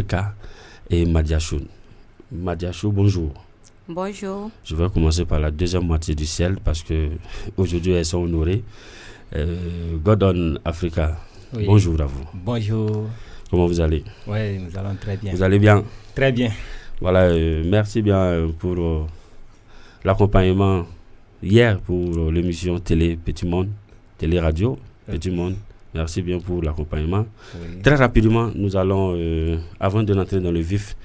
Africa et Madiachou. Madiachou, bonjour. Bonjour. Je vais commencer par la deuxième moitié du ciel parce que aujourd'hui elles sont honorées. Gordon Africa, oui. Bonjour à vous. Bonjour. Comment vous allez? Oui, nous allons très bien. Vous allez bien? Très bien. Voilà, merci bien pour l'accompagnement hier pour l'émission Télé Petit Monde, Télé Radio Petit Monde. Merci bien pour l'accompagnement. Oui. Très rapidement, nous allons, avant de rentrer dans le vif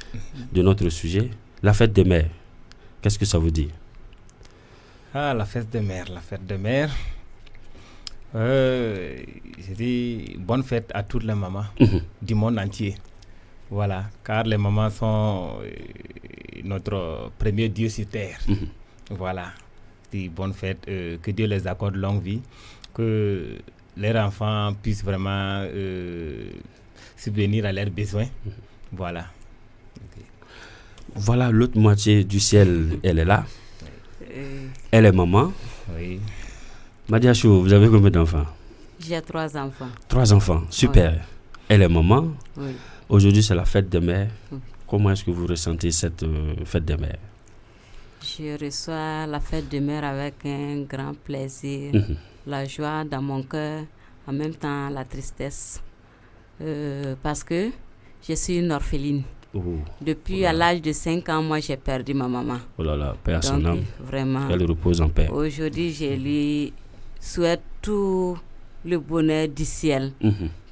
de notre sujet, la fête des mères. Qu'est-ce que ça vous dit? Ah, la fête des mères, je dis bonne fête à toutes les mamans du monde entier. Voilà, car les mamans sont notre premier Dieu sur terre. Voilà, dis bonne fête, que Dieu les accorde longue vie, que leurs enfants puissent vraiment subvenir à leurs besoins. Voilà. Okay. Voilà, l'autre moitié du ciel, elle est là. Elle est maman. Oui. Madiachou, vous avez combien d'enfants? J'ai 3 enfants. 3 enfants, super. Oui. Elle est maman. Oui. Aujourd'hui, c'est la fête des mères. Comment est-ce que vous ressentez cette fête des mères? Je reçois la fête des mères avec un grand plaisir, la joie dans mon cœur, en même temps la tristesse. Parce que je suis une orpheline. Depuis à l'âge de 5 ans, moi j'ai perdu ma maman. Oh là là, paix à son âme. Vraiment. Qu'elle repose en paix. Aujourd'hui, je lui souhaite tout le bonheur du ciel.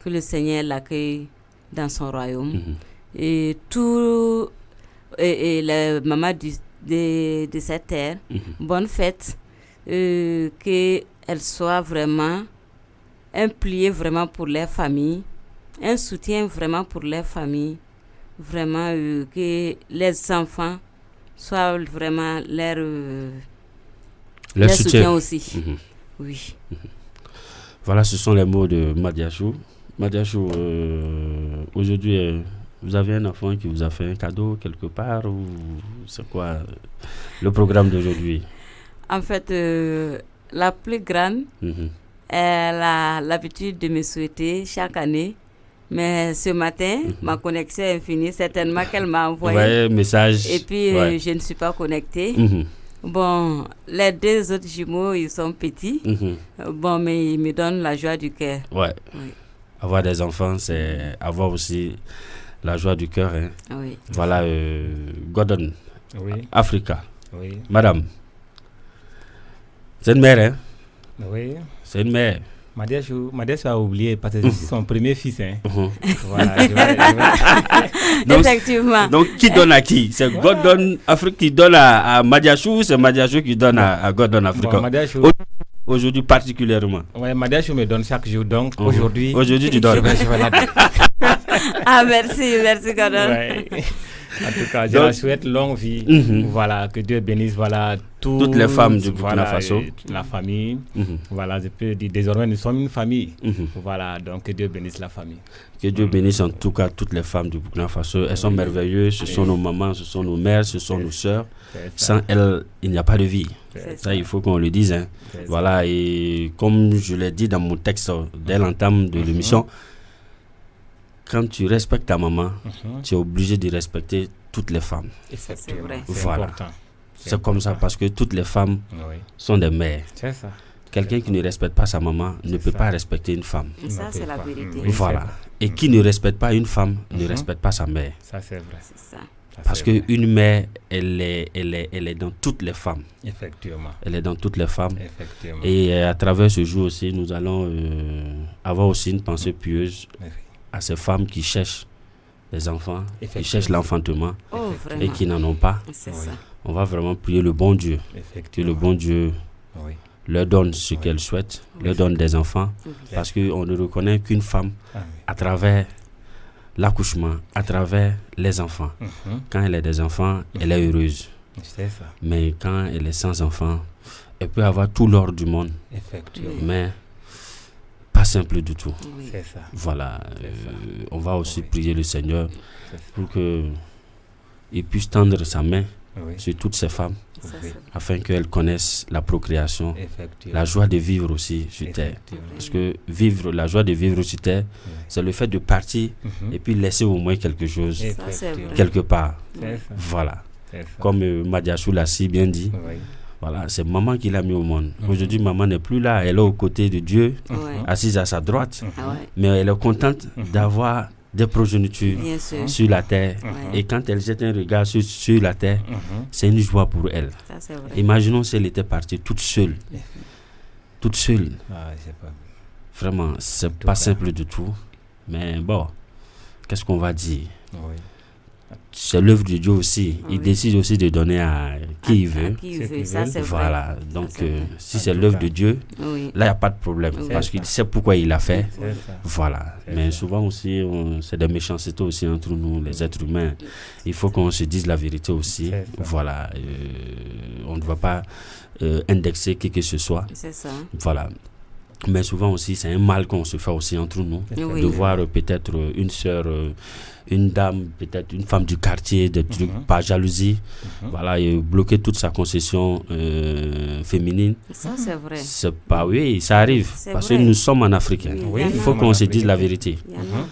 Que le Seigneur l'accueille dans son royaume. Et tout, et les mamans de cette terre, bonne fête. Qu'elles soient vraiment un plié vraiment pour leur famille, un soutien vraiment pour leur famille. Vraiment que les enfants soient vraiment leur soutien aussi. Oui. Voilà, ce sont les mots de Madiachou. Madiachou, aujourd'hui, vous avez un enfant qui vous a fait un cadeau quelque part ou c'est quoi le programme d'aujourd'hui? En fait, la plus grande, elle a l'habitude de me souhaiter chaque année. Mais ce matin, ma connexion est finie. Certainement qu'elle m'a envoyé un message. Et puis, je ne suis pas connectée. Bon, les 2 autres jumeaux, ils sont petits. Bon, mais ils me donnent la joie du cœur. Ouais. Oui. Avoir des enfants, c'est avoir aussi la joie du cœur. Hein. Oui. Voilà, Gordon, Africa. Oui. Madame, c'est une mère, hein? Oui. C'est une mère. Madiachou a oublié parce que c'est son premier fils. Hein. Voilà, donc, effectivement. Donc, qui donne à qui? C'est Gordon Afrique qui donne à Madiachou ou c'est Madiachou qui donne à Gordon Afrique? Bon, aujourd'hui particulièrement. Oui, Madiachou me donne chaque jour. Donc, aujourd'hui... Aujourd'hui, tu donnes. Je vais la donner. Ah, merci Gordon. Ouais. En tout cas, je la souhaite longue vie. Voilà, que Dieu bénisse toutes les femmes du Burkina Faso. Toute la famille. Voilà, je peux dire, désormais, nous sommes une famille. Voilà, donc que Dieu bénisse la famille. Que Dieu bénisse en tout cas toutes les femmes du Burkina Faso. Elles sont merveilleuses. Ce sont nos mamans, ce sont nos mères, ce sont nos sœurs. Sans elles, il n'y a pas de vie. Ça, il faut qu'on le dise. Hein. Voilà, et comme je l'ai dit dans mon texte dès l'entame de l'émission, quand tu respectes ta maman, tu es obligé de respecter toutes les femmes. C'est vrai. Voilà. C'est comme ça parce que toutes les femmes sont des mères. C'est ça. Quelqu'un qui ne respecte pas sa maman ne peut pas respecter une femme. Et ça, c'est la vérité. Voilà. Et qui ne respecte pas une femme ne respecte pas sa mère. Ça, c'est vrai. C'est ça. Parce qu'une mère, elle est dans toutes les femmes. Effectivement. Elle est dans toutes les femmes. Effectivement. Et à travers ce jour aussi, nous allons avoir aussi une pensée pieuse à ces femmes qui cherchent des enfants, qui cherchent l'enfantement et qui n'en ont pas. C'est ça. On va vraiment prier le bon Dieu. Que le bon Dieu leur donne ce qu'elle souhaite, leur donne des enfants. Parce qu'on ne reconnaît qu'une femme à travers l'accouchement, à travers les enfants. Quand elle a des enfants, elle est heureuse. C'est ça. Mais quand elle est sans enfants, elle peut avoir tout l'or du monde. Effectivement. Mais pas simple du tout. C'est ça. Voilà. On va aussi prier le Seigneur pour qu'il puisse tendre sa main sur toutes ces femmes, afin qu'elles connaissent la procréation, la joie de vivre aussi sur terre. Parce que la joie de vivre sur terre, c'est le fait de partir et puis laisser au moins quelque chose quelque part. Voilà. Comme Madiachou l'a si bien dit, voilà, c'est maman qui l'a mis au monde. Aujourd'hui, maman n'est plus là, elle est aux côtés de Dieu, assise à sa droite, mais elle est contente d'avoir des progénitures sur la terre. Et quand elle jette un regard sur la terre, c'est une joie pour elle. Imaginons si elle était partie toute seule. Toute seule. Vraiment, c'est pas simple du tout. Mais bon, qu'est-ce qu'on va dire? C'est l'œuvre de Dieu aussi. Il décide aussi de donner à qui il veut. Voilà. Donc, si c'est l'œuvre de Dieu, là, il n'y a pas de problème. Parce qu'il sait pourquoi il l'a fait. Voilà. Mais souvent aussi, c'est des méchancetés aussi entre nous, les êtres humains. Il faut qu'on se dise la vérité aussi. Voilà. On ne va pas indexer qui que ce soit. C'est ça. Voilà. Mais souvent aussi, c'est un mal qu'on se fait aussi entre nous. De voir peut-être une sœur, une dame, peut-être une femme du quartier, par jalousie, voilà, et bloquer toute sa concession féminine. Ça, c'est vrai. C'est pas, oui, ça arrive. Parce que nous sommes en Afrique. Il faut qu'on se dise la vérité.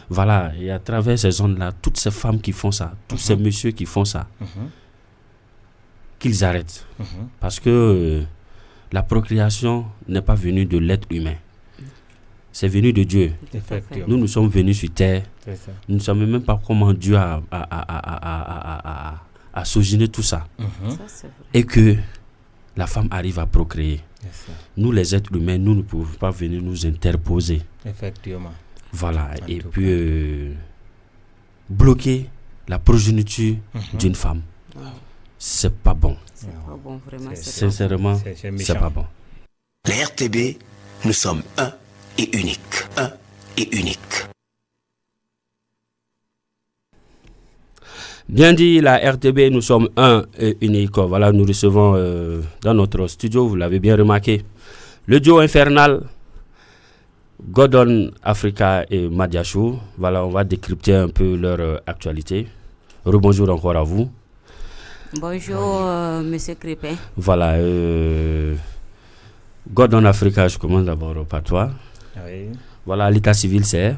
Voilà, et à travers ces zones-là, toutes ces femmes qui font ça, tous ces messieurs qui font ça, qu'ils arrêtent. Parce que la procréation n'est pas venue de l'être humain. C'est venu de Dieu. Nous sommes venus sur terre. Nous ne savons même pas comment Dieu a sogéné tout ça. Ça et que la femme arrive à procréer. Nous, les êtres humains, nous ne pouvons pas venir nous interposer. Effectivement. Voilà. Et puis, bloquer la progéniture d'une femme. C'est pas bon. C'est pas bon, vraiment. Sincèrement, c'est pas bon. La RTB, nous sommes un et unique. Un et unique. Bien dit, la RTB, nous sommes un et unique. Voilà, nous recevons dans notre studio, vous l'avez bien remarqué, le duo infernal Gordon Africa et Madiachou. Voilà, on va décrypter un peu leur actualité. Rebonjour encore à vous. Bonjour, monsieur Crépin. Voilà, Gordon Africa, je commence d'abord par toi. Oui. Voilà, à l'état civil, c'est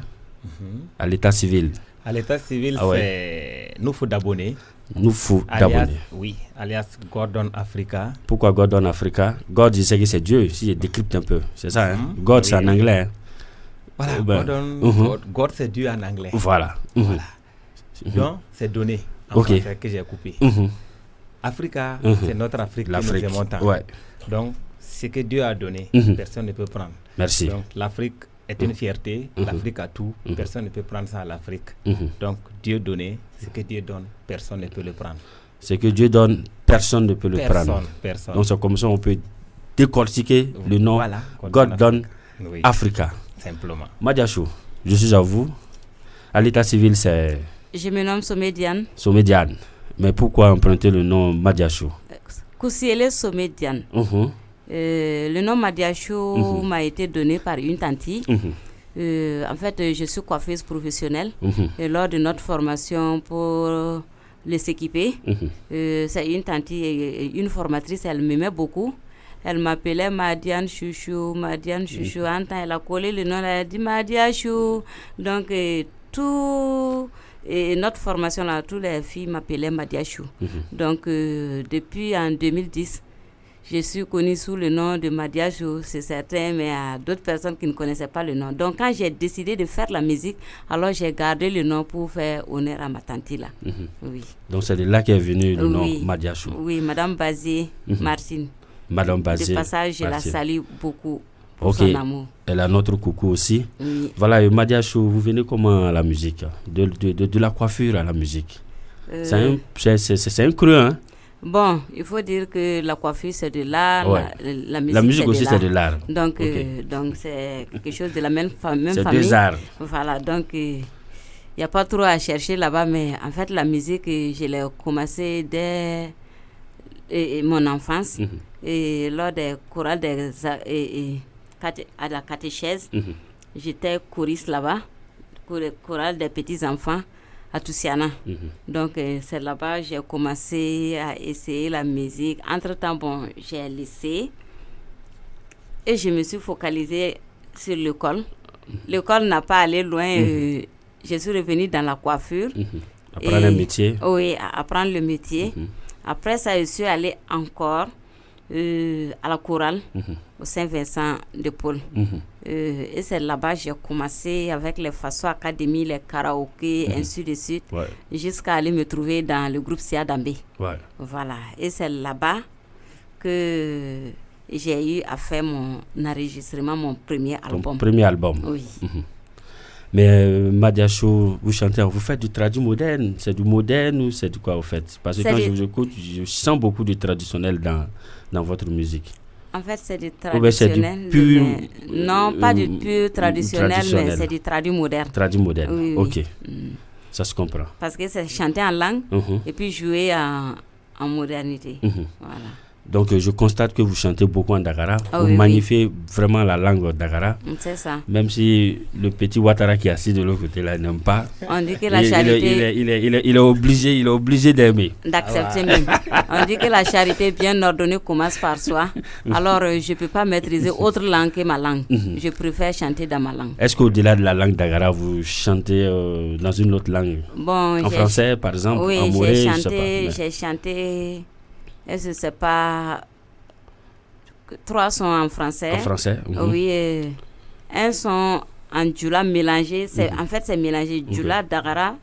à l'état civil. À l'état civil, c'est Noufou d'abonnés. Noufou d'abonnés. Oui, alias Gordon Africa. Pourquoi Gordon Africa? God, je sais que c'est Dieu, si je décrypte un peu. C'est ça, hein? God, c'est en anglais. Hein? Voilà, God, c'est Dieu en anglais. Voilà. Voilà. Donc, c'est donné en français que j'ai coupé. Africa, c'est notre Afrique que nous aimons tant. Donc, ce que Dieu a donné, personne ne peut prendre. Merci. Donc, l'Afrique est une fierté. L'Afrique a tout. Personne ne peut prendre ça à l'Afrique. Donc, Dieu donne. Ce que Dieu donne, personne ne peut le prendre. Ce que Dieu donne, personne ne peut le prendre. Personne. Donc, c'est comme ça on peut décortiquer le nom. Voilà, God donne Africa. Simplement. Madiachou, je suis à vous. À l'état civil, c'est... Je me nomme Somédiane. Somédiane. Mais pourquoi emprunter le nom Madiachou? Kousiele Somédiane. Le nom Madiachou m'a été donné par une tante. En fait, je suis coiffeuse professionnelle. Et lors de notre formation pour les s'équiper, c'est une tante, une formatrice, elle m'aimait beaucoup. Elle m'appelait Madiane Chouchou, Madiane Chouchou. En temps, elle a collé le nom, elle a dit Madiachou. Donc, et notre formation là, toutes les filles m'appelaient Madiachou. Donc depuis en 2010, je suis connue sous le nom de Madiachou, c'est certain, mais il y a d'autres personnes qui ne connaissaient pas le nom. Donc quand j'ai décidé de faire la musique, alors j'ai gardé le nom pour faire honneur à ma tante là. Oui. Donc c'est de là qu'est venu le nom Madiachou. Oui, Madame Bazé Martine. Madame Bazé. De passage, je la salue beaucoup. Ok, elle a notre coucou aussi. Voilà, Madiachou, vous venez comment à la musique? De la coiffure à la musique. C'est un creux, hein? Bon, il faut dire que la coiffure c'est de l'art, la musique aussi c'est de l'art. Donc, donc c'est quelque chose de la même famille. C'est deux arts. Voilà, donc il n'y a pas trop à chercher là-bas, mais en fait la musique, je l'ai commencé dès mon enfance. Et lors des chorales à la catéchèse, j'étais choriste là-bas, chorale des petits enfants. à Toussiana. Donc, c'est là-bas que j'ai commencé à essayer la musique. Entre-temps, bon, j'ai laissé et je me suis focalisée sur l'école. L'école n'a pas allé loin. Je suis revenue dans la coiffure. Apprendre un métier. Oui, apprendre le métier. Après ça, je suis allée encore à la chorale au Saint-Vincent de Paul. Et c'est là-bas que j'ai commencé avec les Faso Academy, les karaokés, ainsi de suite, jusqu'à aller me trouver dans le groupe Sia Dambé. Voilà. Et c'est là-bas que j'ai eu à faire mon enregistrement, mon premier album. Ton premier album. Oui. Mais Madiacho, vous chantez, vous faites du traduit moderne. C'est du moderne ou c'est du quoi vous faites? Parce que quand je vous écoute, je sens beaucoup de traditionnel dans votre musique. En fait, c'est du traditionnel. C'est du pur, non, pas du pur traditionnel, mais c'est du traduit moderne. Traduit moderne, oui, ok. Ça se comprend. Parce que c'est chanter en langue et puis jouer en modernité. Voilà. Donc, je constate que vous chantez beaucoup en Dagara. Vous magnifiez vraiment la langue Dagara. C'est ça. Même si le petit Ouattara qui est assis de l'autre côté là n'aime pas. On dit que la charité... Il est obligé d'aimer. D'accepter même. On dit que la charité bien ordonnée commence par soi. Alors, je ne peux pas maîtriser autre langue que ma langue. Je préfère chanter dans ma langue. Est-ce qu'au-delà de la langue Dagara, vous chantez dans une autre langue? Bon, en français, par exemple? Oui, en moré, j'ai chanté... Je ne sais pas. 3 sont en français. En français. Oui. Un son en djoula mélangé. En fait, c'est mélangé djoula, dagara,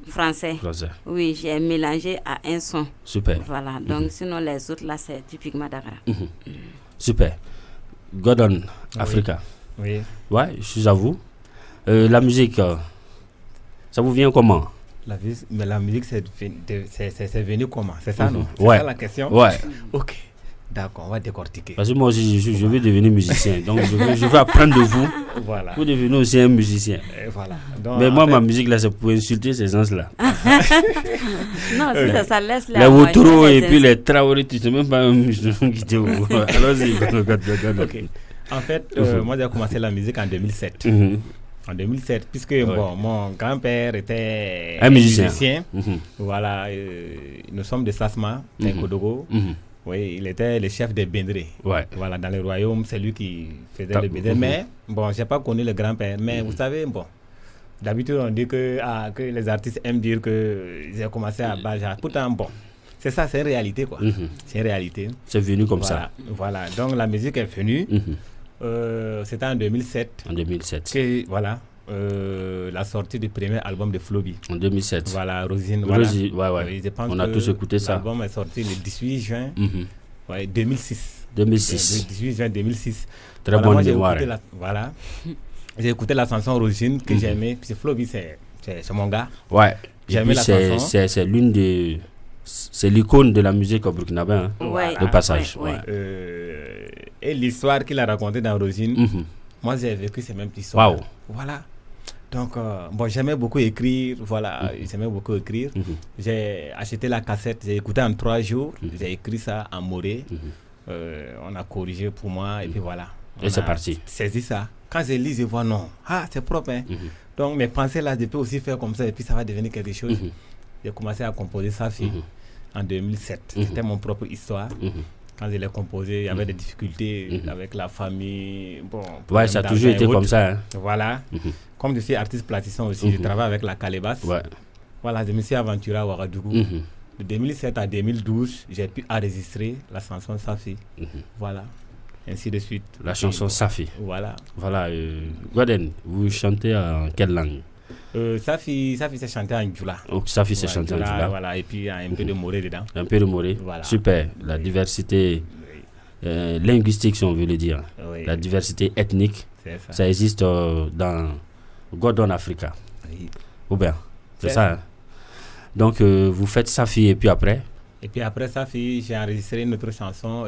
français. Oui, j'ai mélangé à un son. Super. Voilà. Donc, sinon, les autres, là, c'est typiquement dagara. Super. Godon, Africa. Oui. Ouais, je suis à vous. La musique, ça vous vient comment? Mais la musique, c'est venu comment? C'est ça, non? C'est ça la question? Ouais. Ok. D'accord, on va décortiquer. Parce que moi aussi, je veux devenir musicien. Donc, je veux apprendre de vous. Voilà. Pour devenir aussi un musicien. Et voilà. Donc, mais moi, ma musique, là, c'est pour insulter ces gens-là. Non, ça laisse les Woutoro et puis les Traoré, tu ne sais même pas qui te voient. Allons-y. Ok. En fait, moi, j'ai commencé la musique en 2007. En 2007, puisque mon grand-père était un musicien. Voilà, nous sommes de Sasma, Kodogo. Oui, il était le chef des Bendré. Voilà, dans le royaume, c'est lui qui faisait le Bendré. Mais bon, je n'ai pas connu le grand-père. Mais vous savez, bon, d'habitude, on dit que les artistes aiment dire que j'ai commencé à Baja. Pourtant, bon, c'est ça, c'est une réalité, quoi. C'est une réalité. C'est venu comme ça. Voilà, donc la musique est venue. C'était en 2007. En 2007. Que, voilà, la sortie du premier album de Floby. En 2007. Voilà, Rosine. Rosie, voilà. ouais. Je pense on a tous écouté ça. L'album est sorti le 18 juin 2006. 2006. Le 18 juin 2006. Très bonne mémoire. Voilà. J'ai écouté la chanson Rosine que j'aimais. Puis Floby, c'est mon gars. Ouais. J'aimais la chanson. C'est l'une des... C'est l'icône de la musique au Burkinabé, hein, de passage. Et l'histoire qu'il a racontée dans Rosine, moi j'ai vécu ces mêmes histoires. Wow. Voilà. Donc, bon, j'aimais beaucoup écrire. Voilà, j'aimais beaucoup écrire. J'ai acheté la cassette, j'ai écouté en 3 jours. J'ai écrit ça en moré. On a corrigé pour moi et puis voilà. Et c'est parti. Saisi ça. Quand je lis, je vois non. Ah, c'est propre. Hein? Donc, mes pensées là, je peux aussi faire comme ça et puis ça va devenir quelque chose. J'ai commencé à composer Safi en 2007. C'était mon propre histoire. Quand je l'ai composé, il y avait des difficultés avec la famille. Bon, ouais, ça a toujours été comme ça. Hein. Voilà. Comme je suis artiste plasticien aussi, je travaille avec la calebasse. Voilà, je me suis aventuré à Ouagadougou. De 2007 à 2012, j'ai pu enregistrer la chanson Safi. Voilà. Ainsi de suite. La chanson Safi. Voilà. Voilà. Gordon, vous chantez en quelle langue? Safi c'est chanté en djoula. Safi c'est chanté en djoula. Voilà, et puis il y a un peu de moré dedans. Un peu de moré. Voilà. Super. La diversité linguistique, si on veut le dire. La diversité ethnique. Ça existe dans Godon Africa. Ou bien, c'est ça. Hein? Donc, vous faites Safi et puis après? Et puis après Safi, j'ai enregistré une autre chanson.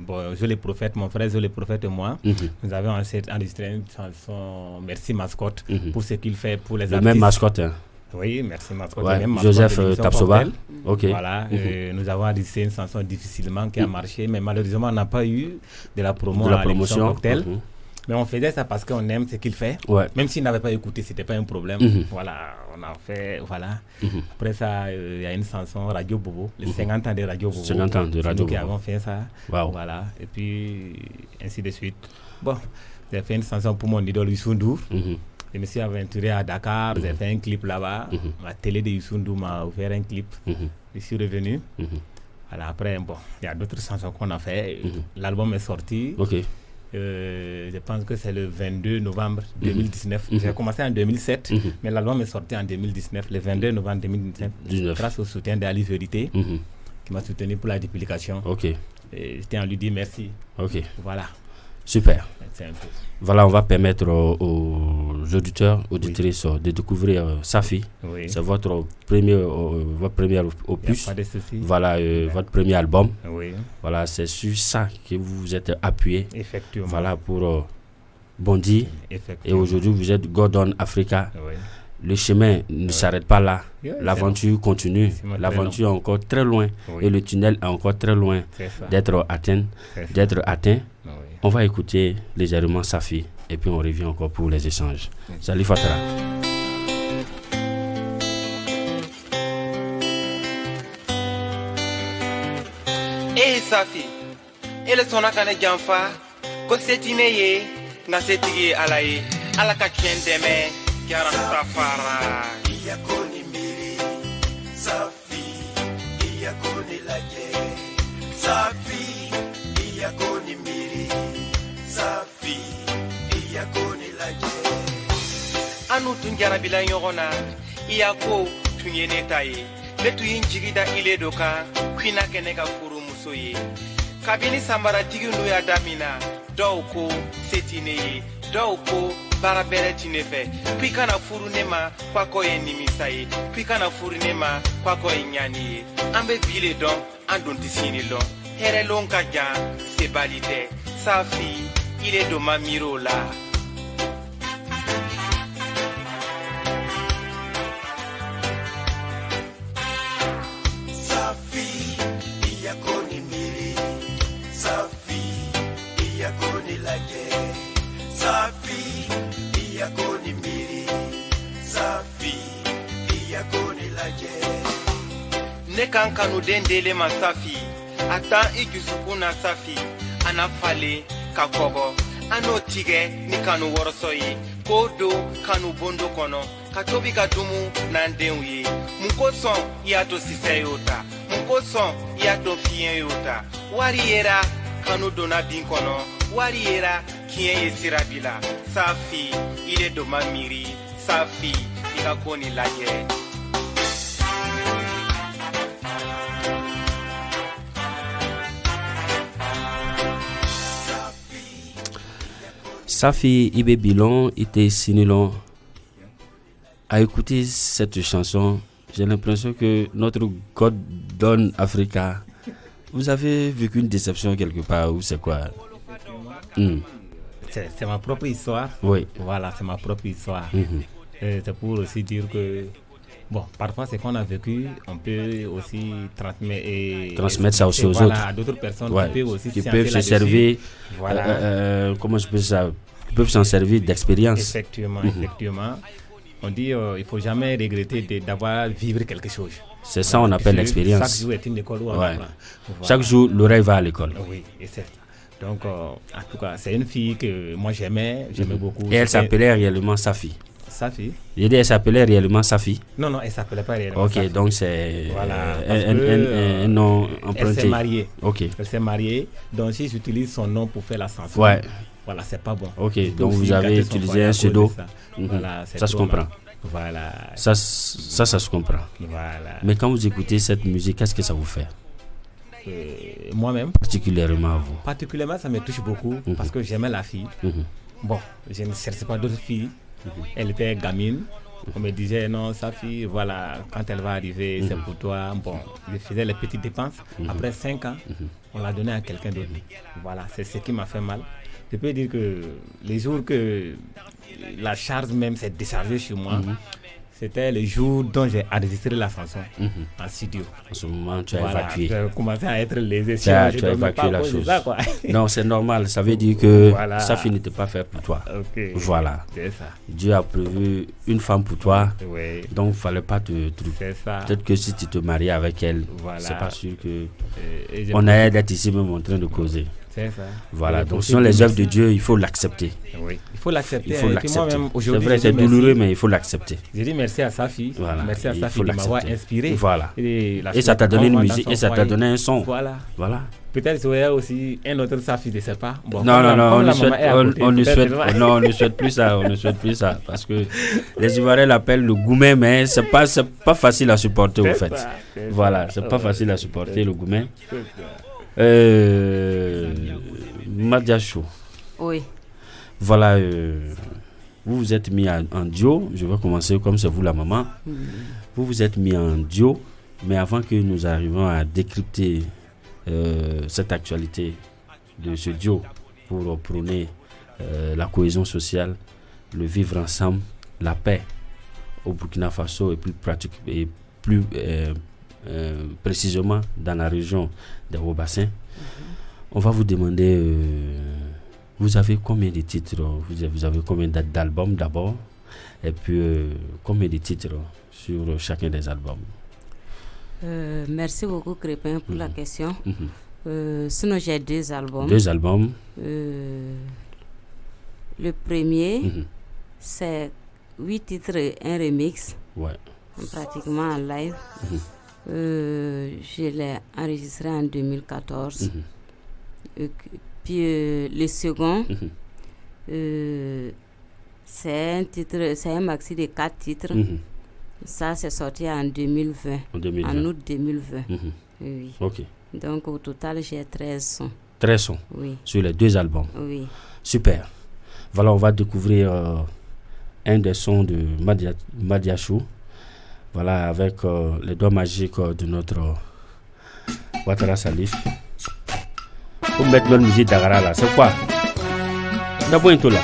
Bon, Je le prophète, mon frère Je le prophète et moi. Nous avons enregistré une chanson Merci Mascotte pour ce qu'il fait pour les artistes. Le même mascotte. Hein? Oui, Merci Mascotte. Ouais, même Joseph Tapsoba. Ok. Voilà, nous avons enregistré une chanson difficilement qui a marché, mais malheureusement on n'a pas eu de la promotion. Cocktail. Mais on faisait ça parce qu'on aime ce qu'il fait. Ouais. Même s'il n'avait pas écouté, c'était pas un problème. Voilà, on a fait, voilà. Après ça, il y a une chanson, Radio Bobo, les 50 ans de Radio Bobo. 50 ans de Radio Bobo. Nous qui avons fait ça. Wow. Voilà, et puis ainsi de suite. Bon, j'ai fait une chanson pour mon idole Youssou N'Dour. Je me suis aventuré à Dakar, j'ai fait un clip là-bas. La télé de Youssou N'Dour m'a offert un clip. Je suis revenu. Voilà, après, bon, il y a d'autres chansons qu'on a fait. L'album est sorti. Ok. Je pense que c'est le 22 novembre 2019. J'ai commencé en 2007, mais l'album est sorti en 2019, le 22 novembre 2019, grâce au soutien d'Ali Vérité, qui m'a soutenu pour la duplication. Ok. Et je tiens à lui dire merci. Ok. Voilà. Super. C'est un peu. Voilà, on va permettre aux auditeurs, auditrices de découvrir Safi. Oui. C'est votre premier opus. Pas de souci. Voilà, votre premier album. Oui. Voilà, c'est sur ça que vous vous êtes appuyé. Effectivement. Voilà, pour bondir. Et aujourd'hui, vous êtes Gordon Africa. Oui. Le chemin ne s'arrête pas là. Oui, l'aventure continue. L'aventure est encore très loin. Oui. Et le tunnel est encore très loin d'être atteint. Oui. On va écouter légèrement Safi et puis on revient encore pour les échanges. Salut Fatara. Eh Safi, ele sona kana jamfa ko setine ye na setigi alaye alaka kendeme kiara safara iya koni miri Safi iya koni laje Safi iya koni miri Safi iya koni laje anu tun jarabila yogona iya ko tunyene taye le tuyin jigida ile doka kwina kene ka furu muso ye kabini sambara tigi nu ya damina dɔw ko setine ye dɔw ko baara bɛrɛ tine fɛ k'i kana furu ne ma kwakɔ ye nimisa ye k'i kana furu ne ma kwakɔ ye ɲani ye an be bi le dɔn an don tɛ sini lɔn hɛrɛlon ka jan sebali tɛ Safi ile don ma miiro la Safi iya koni miri Safi iya koni laje Safi iya koni miri Safi iya koni laje ne kan kanu den dele ma Safi a tan i dusukun na Safi ana fale ka kɔgɔ an n'o tigɛ ni kanu wɔrɔsɔ ye k'o don kanu bondo kɔnɔ ka tobi ka dumu n'an denw ye mun kosɔn i y'a to sisɛ y'o ta mun kosɔn i y'a to fiɲɛ y'o ta wari yera kanu donna bin kɔnɔ wari yera kiɲɛ ye sira bi la Safi i le don ma miiri Safi i ka ko ni lajɛ Safi Ibe Bilon, Ite Sinilon. À écouter cette chanson, j'ai l'impression que notre Gordon Africa, vous avez vécu une déception quelque part ou c'est quoi? C'est ma propre histoire. Oui. Voilà, c'est ma propre histoire. C'est pour aussi dire que, bon, parfois, ce qu'on a vécu, on peut aussi transmettre ça aussi aux voilà, autres. À d'autres personnes qui peuvent se servir, voilà. comment je peux ça, qui peuvent s'en servir d'expérience. Effectivement. On dit il faut jamais regretter d'avoir vécu quelque chose. C'est ça on appelle l'expérience. Chaque jour est une école où on apprend. Voilà. Chaque jour, l'oreille va à l'école. Oui, et c'est ça. Donc, en tout cas, c'est une fille que moi j'aimais beaucoup. Et elle s'appelait réellement Safi. Safi. J'ai dit elle s'appelait réellement Safi. Non, elle s'appelait pas réellement Ok, Safi. donc c'est voilà, un nom emprunté. Elle s'est mariée. Ok. Elle s'est mariée. Donc si j'utilise son nom pour faire la chanson, ouais. Voilà, c'est pas bon. Ok, donc vous avez utilisé un pseudo. Voilà, ça se comprend. Voilà. Ça se comprend. Voilà. Mais quand vous écoutez cette musique, qu'est-ce que ça vous fait? Moi-même. Particulièrement à vous. Particulièrement, ça me touche beaucoup parce que j'aimais la fille. Bon, je ne cherchais pas d'autres filles. Elle était gamine. On me disait non, sa fille, voilà, quand elle va arriver, c'est pour toi. Bon, je faisais les petites dépenses. Après 5 ans, on l'a donné à quelqu'un d'autre. Voilà, c'est ce qui m'a fait mal. Je peux dire que les jours que la charge même s'est déchargée sur moi, C'était le jour dont j'ai enregistré la chanson en studio. En ce moment, tu as évacué. J'ai commencé à être lésé. Tu as évacué la chose. Ça, non, c'est normal. Ça veut dire que ça n'était pas fait pour toi. Okay. Voilà. C'est ça. Dieu a prévu une femme pour toi. Oui. Donc, il ne fallait pas te trouver. C'est ça. Peut-être que si tu te maries avec elle, c'est pas sûr que on a d'être ici même en train de causer. C'est ça. Voilà, donc ce sont les œuvres de Dieu, il faut l'accepter. Oui, il faut l'accepter. Il faut l'accepter. C'est vrai, c'est douloureux, mais il faut l'accepter. J'ai dit merci à Safi. Voilà. Merci à Safi de m'avoir inspiré. Voilà. Et ça t'a donné une musique, et ça t'a donné un son. Voilà. Voilà. Peut-être qu'il y a aussi un autre Safi, je ne sais pas. Bon, non, on ne souhaite plus ça. On ne souhaite plus ça. Parce que les Ivoiriens l'appellent le goumet, mais c'est pas facile à supporter, au fait. Voilà, c'est pas facile à supporter, le goumet. Madiachou. Oui. Voilà, vous vous êtes mis en duo. Je vais commencer comme c'est vous la maman. Vous vous êtes mis en duo, mais avant que nous arrivions à décrypter cette actualité de ce duo pour prôner la cohésion sociale, le vivre ensemble, la paix au Burkina Faso et plus précisément dans la région des Hauts-Bassins. On va vous demander, vous avez combien de titres, vous avez combien d'albums d'abord, et puis combien de titres sur chacun des albums? Merci beaucoup Crépin pour la question. Sinon j'ai 2 albums. 2 albums. Le premier, c'est 8 titres et un remix. Ouais. Pratiquement en live. Je l'ai enregistré en 2014. Puis le second, c'est un maxi de 4 titres. Ça, c'est sorti en 2020. En août 2020. Oui. Ok. Donc au total, j'ai 13 sons. 13 sons. Oui. Sur les 2 albums. Oui. Super. Voilà, on va découvrir un des sons de Madiachou. Voilà, avec les doigts magiques de notre Ouattara Salif. Pour mettre notre musique d'Agara là, c'est quoi? D'abord un tout là.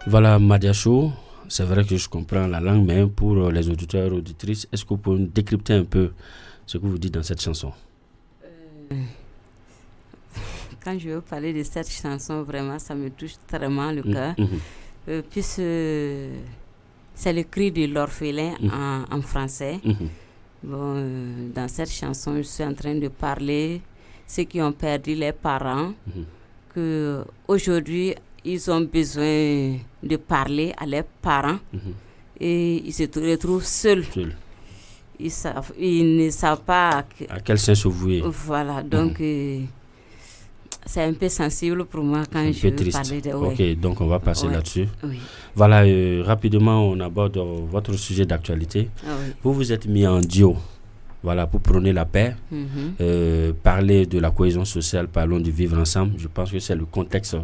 Voilà, Madiachou, c'est vrai que je comprends la langue, mais pour les auditeurs et auditrices, est-ce que vous pouvez nous décrypter un peu ce que vous dites dans cette chanson? Quand je veux parler de cette chanson, vraiment, ça me touche vraiment le cœur. Puisque c'est le cri de l'orphelin en français. Bon, dans cette chanson, je suis en train de parler ceux qui ont perdu les parents, que aujourd'hui ils ont besoin de parler à leurs parents et ils se retrouvent seuls. Ils ne savent pas à quel sens se vouer. Voilà, donc c'est un peu sensible pour moi quand je parlais de... Ok, donc on va passer là-dessus. Oui. Voilà, rapidement, on aborde votre sujet d'actualité. Vous êtes mis en duo, voilà, pour prôner la paix, parler de la cohésion sociale, parlons du vivre ensemble. Je pense que c'est le contexte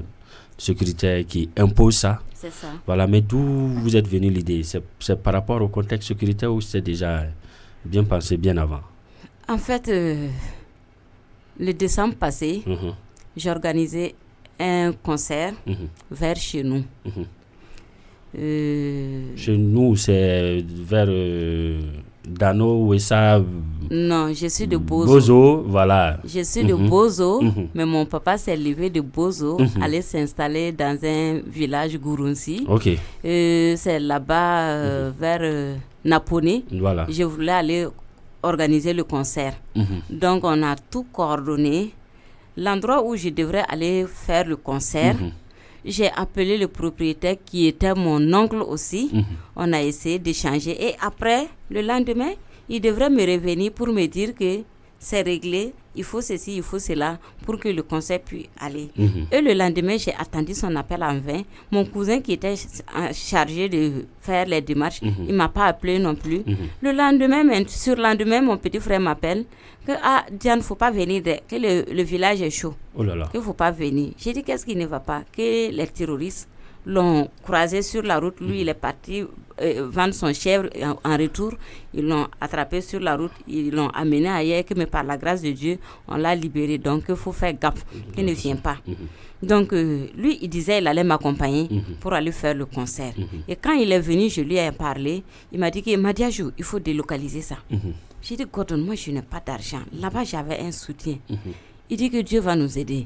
sécuritaire qui impose ça. C'est ça. Voilà, mais d'où vous êtes venu l'idée? C'est par rapport au contexte sécuritaire ou c'est déjà bien pensé bien avant? En fait, le décembre passé, j'ai organisé un concert vers chez nous. Chez nous, c'est vers Dano, Ouessa. Non, je suis de Bozo. Bozo, voilà. Je suis de Bozo, mais mon papa s'est levé de Bozo, allait s'installer dans un village Gurunsi. Ok. C'est là-bas, vers Napone. Voilà. Je voulais aller organiser le concert. Donc, on a tout coordonné. L'endroit où je devrais aller faire le concert, j'ai appelé le propriétaire qui était mon oncle aussi. On a essayé d'échanger. Et après, le lendemain, il devrait me revenir pour me dire que c'est réglé, il faut ceci, il faut cela, pour que le concert puisse aller. Et le lendemain, j'ai attendu son appel en vain. Mon cousin qui était chargé de faire les démarches, il ne m'a pas appelé non plus. Le lendemain, sur le lendemain, mon petit frère m'appelle que Diane, il ne faut pas venir, que le village est chaud. Oh là là. Il ne faut pas venir. J'ai dit, qu'est-ce qui ne va pas? Que les terroristes l'ont croisé sur la route. Lui, il est parti vendre son chèvre. En retour, ils l'ont attrapé sur la route. Ils l'ont amené ailleurs, mais par la grâce de Dieu, on l'a libéré. Donc, il faut faire gaffe qu'il ne vienne pas. Donc, lui, il disait qu'il allait m'accompagner pour aller faire le concert. Et quand il est venu, je lui ai parlé. Il m'a dit que Madiajou, il faut délocaliser ça. J'ai dit, Gordon, moi, je n'ai pas d'argent. Là-bas, j'avais un soutien. Il dit que Dieu va nous aider.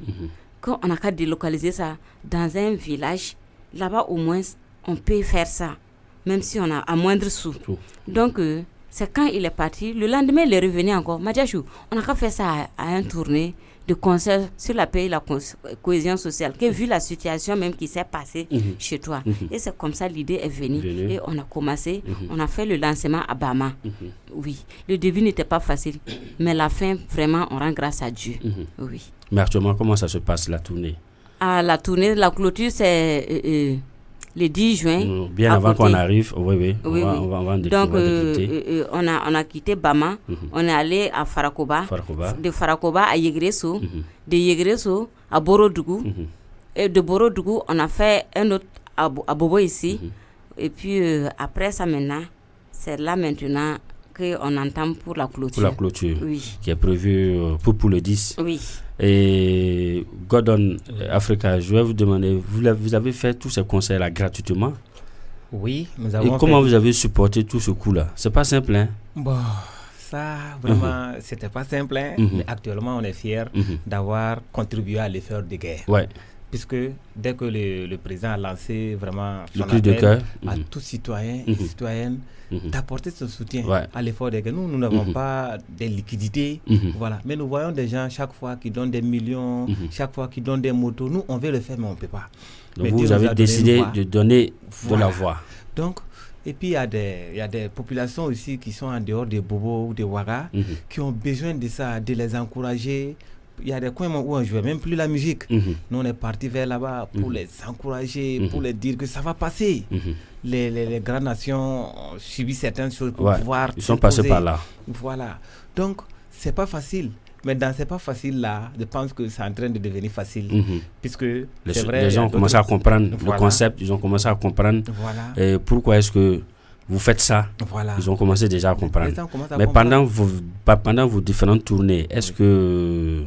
Quand on a qu'à délocaliser ça dans un village, là-bas, au moins, on peut faire ça, même si on a à moindre sous. Donc, c'est quand il est parti. Le lendemain, il est revenu encore. Madiachou, on a qu'à faire ça à un tournée de concert sur la paix et la cohésion sociale, que vu la situation même qui s'est passée chez toi. Et c'est comme ça l'idée est venue. Et on a commencé, on a fait le lancement à Bama. Oui, le début n'était pas facile, mais la fin, vraiment, on rend grâce à Dieu. Oui. Mais actuellement, comment ça se passe, la tournée? La tournée, la clôture, c'est le 10 juin. Bien avant qu'on arrive, oui. On va en découvrir. Donc, on a quitté Bama, on est allé à Farakoba, de Farakoba à Yegreso, de Yegreso à Borodougou, et de Borodougou, on a fait un autre à Bobo ici, et puis après ça maintenant, c'est là maintenant qu'on entend pour la clôture. Pour la clôture, oui. Qui est prévue pour le 10. Oui. Et Gordon Africa, je vais vous demander, vous avez fait tous ces concerts-là gratuitement? Oui, nous avons. Et comment vous avez supporté tout ce coup-là? C'est pas simple, hein? Bon, ça, vraiment, c'était pas simple, hein? Mais actuellement, on est fiers d'avoir contribué à l'effort de guerre. Ouais. Puisque dès que le président a lancé vraiment son le cri de cœur à tout citoyen et citoyenne d'apporter son soutien à l'effort de guerre. Nous n'avons pas de liquidités, voilà. Mais nous voyons des gens chaque fois qui donnent des millions, chaque fois qui donnent des motos. Nous, on veut le faire, mais on ne peut pas. Donc vous avez décidé de donner de la voix. Donc, et puis il y a des populations aussi qui sont en dehors de Bobo ou de Ouaga qui ont besoin de ça, de les encourager. Il y a des coins où on ne jouait même plus la musique. Nous, on est parti vers là-bas pour les encourager, pour les dire que ça va passer. Les grandes nations ont subi certaines choses pour pouvoir... Ils sont passés par là. Voilà. Donc, c'est pas facile. Mais dans c'est pas facile là, je pense que c'est en train de devenir facile. Puisque c'est vrai, les gens ont commencé à comprendre le concept, ils ont commencé à comprendre pourquoi est-ce que vous faites ça. Ils ont commencé déjà à comprendre. Mais pendant vos différentes tournées, est-ce que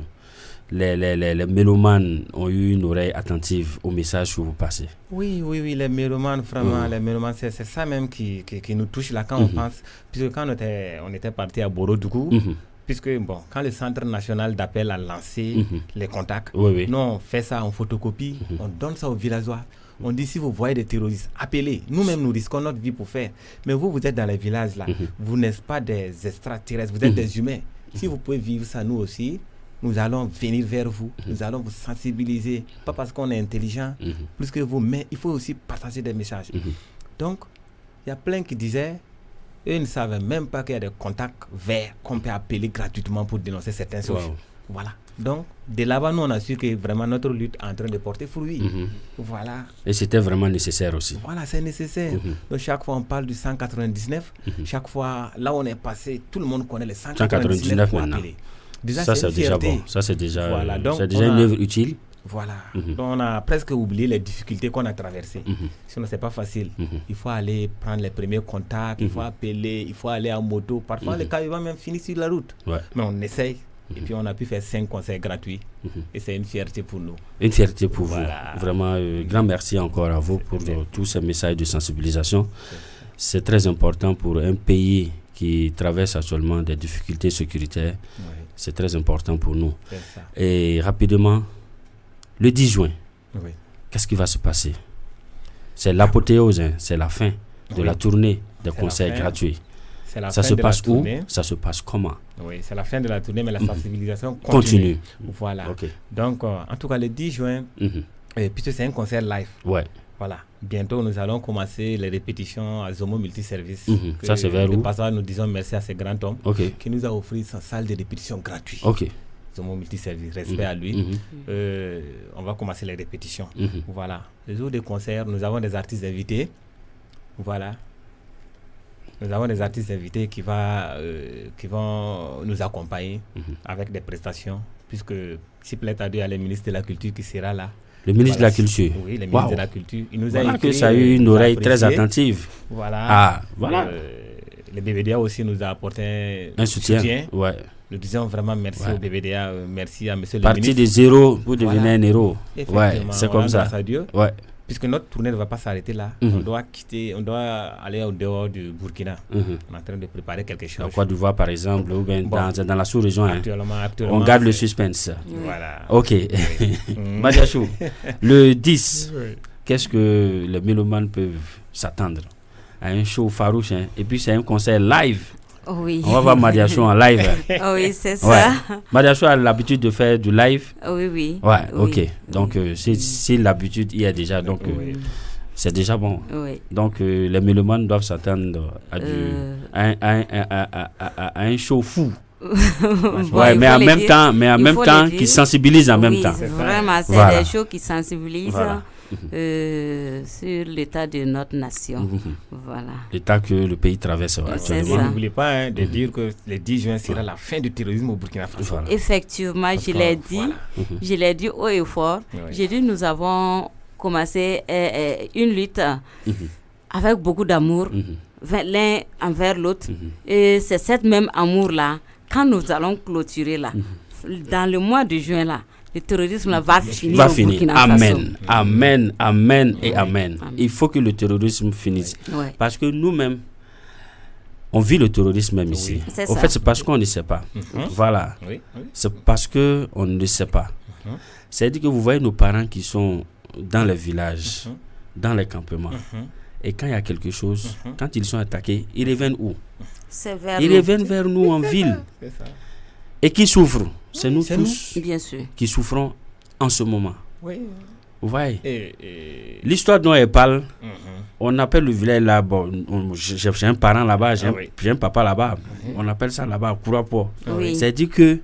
les mélomanes ont eu une oreille attentive au message que vous passez? Oui, les mélomanes, vraiment, les mélomanes, c'est ça même qui nous touche là quand on pense. Puisque quand on était parti à Borodougou, puisque bon, quand le Centre national d'appel a lancé les contacts, nous on fait ça en photocopie, on donne ça aux villageois. On dit, si vous voyez des terroristes, appelez. Nous-mêmes, nous risquons notre vie pour faire. Mais vous êtes dans les villages là. Vous n'êtes pas des extraterrestres, vous êtes des humains. Si vous pouvez vivre ça, nous aussi, nous allons venir vers vous. Nous allons vous sensibiliser. Pas parce qu'on est intelligent, plus que vous, mais il faut aussi partager des messages. Donc, il y a plein qui disaient, eux ne savaient même pas qu'il y a des contacts verts qu'on peut appeler gratuitement pour dénoncer certaines choses. Voilà. Donc, de là-bas, nous, on a su que vraiment notre lutte est en train de porter fruit. Voilà. Et c'était vraiment nécessaire aussi. Voilà, c'est nécessaire. Donc, chaque fois, on parle du 199. Chaque fois, là où on est passé, tout le monde connaît les 199 maintenant. Déjà, ça, c'est déjà bon. Ça, c'est déjà, c'est déjà une œuvre utile. Voilà. Donc, on a presque oublié les difficultés qu'on a traversées. Sinon, c'est pas facile. Il faut aller prendre les premiers contacts, il faut appeler, il faut aller en moto. Parfois, les cas, ils vont même finir sur la route. Ouais. Mais on essaye. Et puis, on a pu faire 5 concerts gratuits. Et c'est une fierté pour nous. Une fierté pour vous. Vraiment, grand merci encore à vous pour tous ces messages de sensibilisation. C'est très important pour un pays qui traverse actuellement des difficultés sécuritaires. C'est très important pour nous. Et rapidement, le 10 juin, qu'est-ce qui va se passer? C'est l'apothéose, c'est la fin de la tournée des concerts gratuits. Ça se passe où? Ça se passe comment? Oui, c'est la fin de la tournée, mais la sensibilisation continue. Voilà. Okay. Donc, en tout cas, le 10 juin, puisque c'est un concert live. Ouais. Voilà. Bientôt, nous allons commencer les répétitions à Zomo Multiservice. Ça, c'est vers où? De passage, nous disons merci à ce grand homme qui nous a offert sa salle de répétition gratuite. Zomo Multiservice, respect à lui. On va commencer les répétitions. Voilà. Les jours de concert, nous avons des artistes invités. Voilà. Nous avons des artistes invités qui vont nous accompagner avec des prestations, puisque si plaît à Dieu, il y a le ministre de la Culture qui sera là. Le ministre de la Culture. Oui, le ministre de la Culture. Il nous a écrit, que ça a eu une oreille très attentive. Voilà. Le BBDA aussi nous a apporté un soutien. Ouais. Nous disons vraiment merci au BBDA, merci à monsieur le ministre. Parti de zéro pour devenir un héros. Ouais, c'est comme ça. Grâce à Dieu. Ouais. Puisque notre tournée ne va pas s'arrêter là, on doit aller au dehors du Burkina. On est en train de préparer quelque chose. La Côte d'Ivoire, par exemple, ou bien dans la sous-région. Actuellement, on garde le suspense. Voilà. Ok. Madiachou, le 10, qu'est-ce que les mélomanes peuvent s'attendre à un show farouche, et puis c'est un concert live. Oui. On va voir Madiachou en live. Oui, c'est ça. Madiachou a l'habitude de faire du live. Oui. Ouais, ok. Donc, si l'habitude y est déjà, donc c'est déjà bon. Oui. Donc, les mélomanes doivent s'attendre à un show fou. Mais en même temps, qui sensibilise en même temps. Vraiment, c'est des shows qui sensibilisent. Sur l'état de notre nation. Voilà. L'état que le pays traverse actuellement. N'oubliez pas de dire que le 10 juin sera la fin du terrorisme au Burkina Faso. Effectivement, je l'ai dit haut et fort. J'ai dit nous avons commencé une lutte avec beaucoup d'amour l'un envers l'autre. Et c'est cette même amour-là, quand nous allons clôturer là, dans le mois de juin là, le terrorisme là, va finir au Burkina Faso. Amen et amen. Il faut que le terrorisme finisse. Parce que nous-mêmes, on vit le terrorisme même ici. Au fait, c'est parce qu'on ne sait pas. Voilà. C'est parce qu'on ne sait pas. C'est-à-dire que vous voyez nos parents qui sont dans les villages, dans les campements. Et quand il y a quelque chose, quand ils sont attaqués, ils reviennent où? Ils reviennent vers nous en ville. Et qui souffrent? C'est nous tous bien sûr, qui souffrons en ce moment. Vous voyez, l'histoire dont elle parle, on appelle le village là, j'ai un parent là-bas, j'ai un papa là-bas, on appelle ça là-bas Kourapo. C'est-à-dire que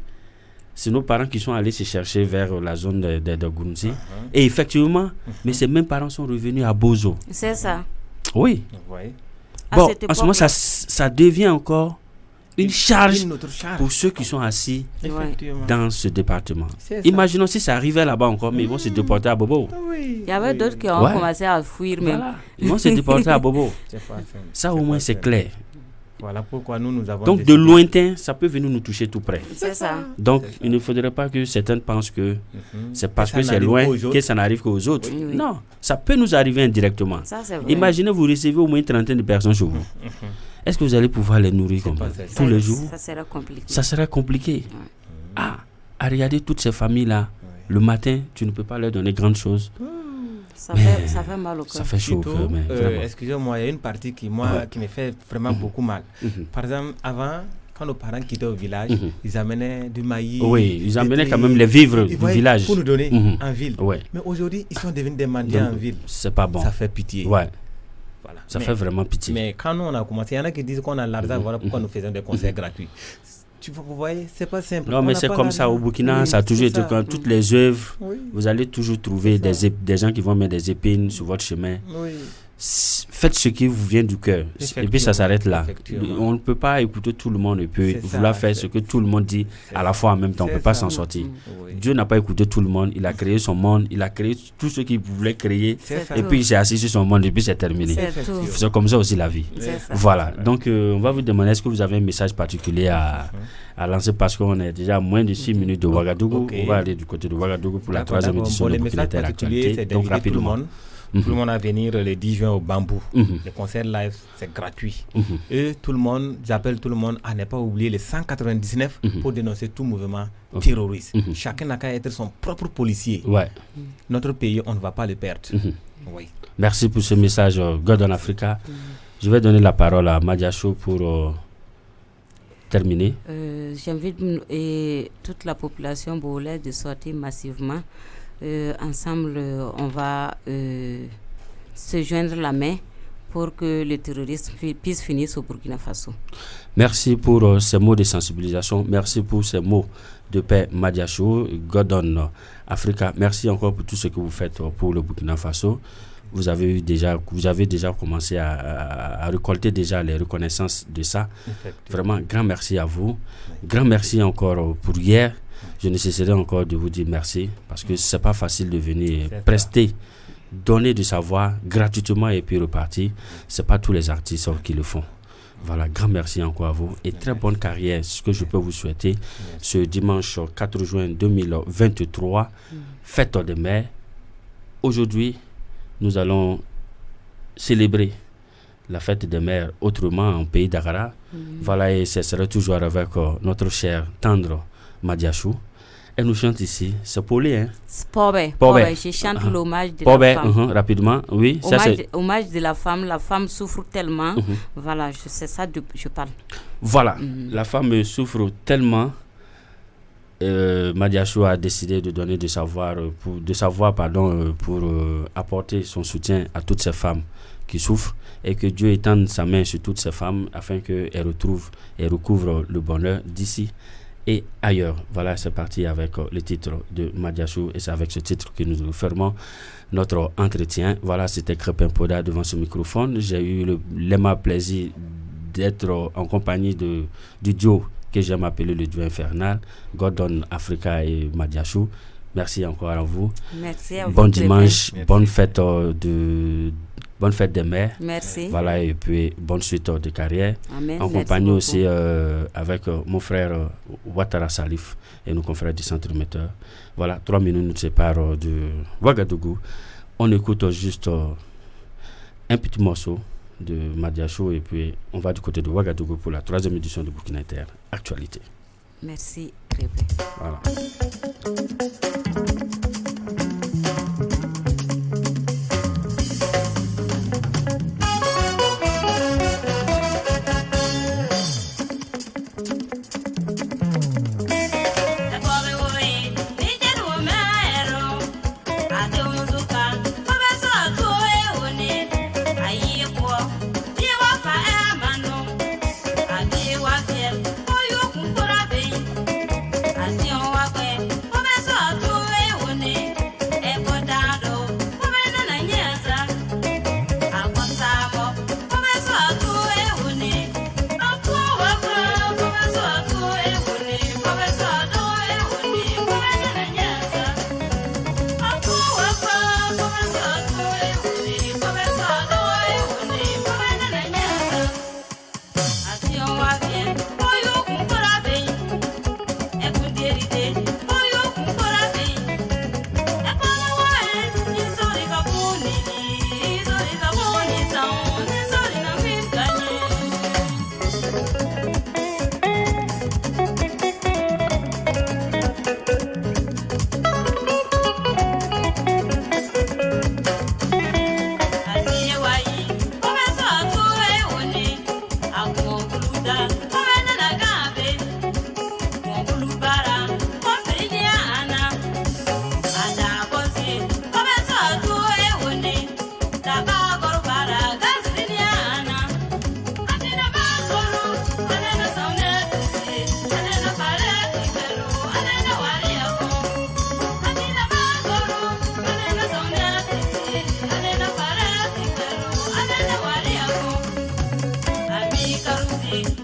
c'est nos parents qui sont allés se chercher vers la zone de Gounzi. Et effectivement, mais ces mêmes parents sont revenus à Bozo. C'est ça. Oui. Bon, en ce moment, ça devient encore une charge pour ceux qui sont assis dans ce département. Imaginons si ça arrivait là-bas encore, mais ils vont se déporter à Bobo. Il y avait d'autres qui ont commencé à fuir même. Ils vont se déporter à Bobo. Ça au moins c'est clair. Voilà pourquoi nous avons donc de lointain, ça peut venir nous toucher tout près. C'est ça. Donc il ne faudrait pas que certains pensent que c'est parce que c'est loin que ça n'arrive qu'aux autres. Non, ça peut nous arriver indirectement. Ça, c'est vrai. Imaginez vous recevez au moins une trentaine de personnes chez vous. Est-ce que vous allez pouvoir les nourrir comme tous les jours? Ça sera compliqué. Ça sera compliqué. À regarder toutes ces familles-là, le matin, tu ne peux pas leur donner grandes choses. Ça fait mal au cœur. Ça fait chaud au cœur. Excusez-moi, il y a une partie qui me fait vraiment beaucoup mal. Par exemple, avant, quand nos parents quittaient au village, ils amenaient du maïs. Oui, ils amenaient quand même les vivres du village. Pour nous donner en ville. Mais aujourd'hui, ils sont devenus des mendiants en ville. C'est pas bon. Ça fait pitié. Ouais. Voilà. Ça fait vraiment pitié. Mais quand nous on a commencé, il y en a qui disent qu'on a l'argent, voilà pourquoi nous faisons des concerts gratuits. vous voyez, c'est pas simple. Non, mais c'est comme ça au Burkina, ça a toujours été comme toutes les œuvres. Vous allez toujours trouver des gens qui vont mettre des épines sur votre chemin. Faites ce qui vous vient du cœur. Et puis ça s'arrête là. On ne peut pas écouter tout le monde et puis vouloir faire ce que tout le monde dit à la fois en même temps. On ne peut pas s'en sortir. Dieu n'a pas écouté tout le monde. Il a créé son monde. Il a créé tout ce qu'il voulait créer. Et puis il s'est assis sur son monde et puis c'est terminé. C'est comme ça aussi la vie. Voilà. Donc on va vous demander, est-ce que vous avez un message particulier à lancer, parce qu'on est déjà à moins de 6 minutes de Ouagadougou. On va aller du côté de Ouagadougou pour la 3e édition de Burkina Terre Actualité. Donc rapidement. Tout le monde à venir le 10 juin au Bambou. Le concert live, c'est gratuit. Et tout le monde, j'appelle tout le monde à ne pas oublier les 199 pour dénoncer tout mouvement terroriste. Chacun n'a qu'à être son propre policier. Notre pays, on ne va pas le perdre. Merci pour ce message, God on Africa. Je vais donner la parole à Madiachou pour terminer. J'invite toute la population bourgolaise de sortir massivement. Ensemble, on va se joindre la main pour que le terrorisme puisse finir au Burkina Faso. Merci pour ces mots de sensibilisation. Merci pour ces mots de paix, Madiachou, God on Africa. Merci encore pour tout ce que vous faites pour le Burkina Faso. Vous avez déjà commencé à récolter déjà les reconnaissances de ça. Vraiment, grand merci à vous. Grand merci encore pour hier. Je ne cesserai encore de vous dire merci, parce que c'est pas facile de venir prester, donner du savoir gratuitement et puis repartir. C'est pas tous les artistes qui le font. Voilà, grand merci encore à vous et très bonne carrière. Ce que je peux vous souhaiter ce dimanche 4 juin 2023, fête des mères. Aujourd'hui, nous allons célébrer la fête des mères autrement en pays d'Agara. Voilà, et ce sera toujours avec notre cher tendre Madiachou. Elle nous chante ici, c'est Polé, hein? Pobe. Je chante l'hommage de la femme. Rapidement, oui. Hommage de la femme souffre tellement. Voilà, c'est ça que je parle. Voilà, la femme souffre tellement. Madiachou a décidé de donner du savoir pour apporter son soutien à toutes ces femmes qui souffrent, et que Dieu étende sa main sur toutes ces femmes afin qu'elles retrouvent et recouvrent le bonheur d'ici et ailleurs. Voilà, c'est parti avec le titre de Madiachou, et c'est avec ce titre que nous fermons notre entretien. Voilà, c'était Crépin Poda devant ce microphone. J'ai eu l'aimable plaisir d'être en compagnie du duo que j'aime appeler le duo infernal, God on Africa et Madiachou. Merci encore à vous. Merci à vous. Bon dimanche, bonne fête des mères. Merci. Voilà, et puis bonne suite de carrière. Amen. En compagnie aussi avec mon frère Ouattara Salif et nos confrères du centre émetteur. Voilà, 3 minutes nous séparent de Ouagadougou. On écoute juste un petit morceau de Madiachou et puis on va du côté de Ouagadougou pour la 3e édition de Burkina Terre Actualité. Merci, Crépin. Voilà. Así o Bye.